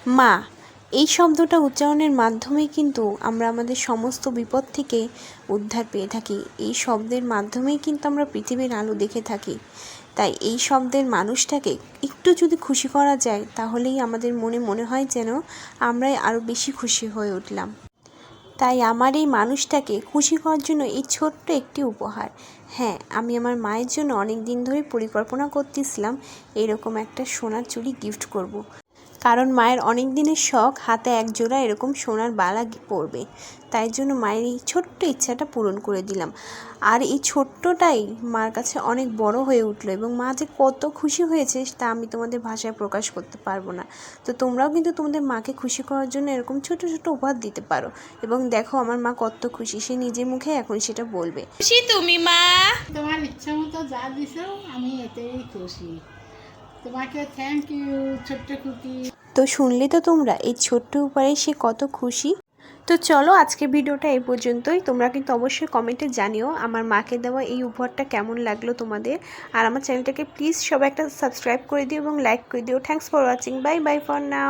মা, এই শব্দটা উচ্চারণের মাধ্যমেই কিন্তু আমরা আমাদের সমস্ত বিপদ থেকে উদ্ধার পেয়ে থাকি। এই শব্দের মাধ্যমেই কিন্তু আমরা পৃথিবীর আলো দেখে থাকি। তাই এই শব্দের মানুষটাকে একটু যদি খুশি করা যায়, তাহলেই আমাদের মনে হয় যেন আমরাই আরও বেশি খুশি হয়ে উঠলাম। তাই আমার এই মানুষটাকে খুশি করার জন্য এই ছোট্ট একটি উপহার। হ্যাঁ, আমি আমার মায়ের জন্য অনেক দিন ধরে পরিকল্পনা করতেছিলাম এরকম একটা সোনার চুড়ি গিফট করব। কারণ মায়ের অনেক দিনের শখ হাতে এক জোড়া এরকম সোনার বালা পরবে। তাই জন্য মায়ের এই ছোট্ট ইচ্ছাটা পূরণ করে দিলাম। আর এই ছোট্টটাই মার কাছে অনেক বড় হয়ে উঠলো এবং মা যে কত খুশি হয়েছে তা আমি তোমাদের ভাষায় প্রকাশ করতে পারবো না। তো তোমরাও কিন্তু তোমাদের মাকে খুশি করার জন্য এরকম ছোট ছোট উপহার দিতে পারো। এবং দেখো আমার মা কত খুশি, সে নিজের মুখে এখন সেটা বলবে। খুশি তুমি মা? তোমার ইচ্ছা মতো যা দিছো আমি এতেই খুশি। তোমাকে থ্যাংক ইউ ছোট্ট কুকি। তো শুনলে তো তোমরা এই ছোট্ট উপহারে সে কত খুশি। তো চলো আজকে ভিডিওটা এই পর্যন্তই। তোমরা কিন্তু অবশ্যই কমেন্টে জানিও আমার মাকে দেওয়া এই উপহারটা কেমন লাগলো তোমাদের। আর আমার চ্যানেলটাকে প্লিজ সবাই একটা সাবস্ক্রাইব করে দিও এবং লাইক করে দিও। Thanks for watching. Bye bye for now.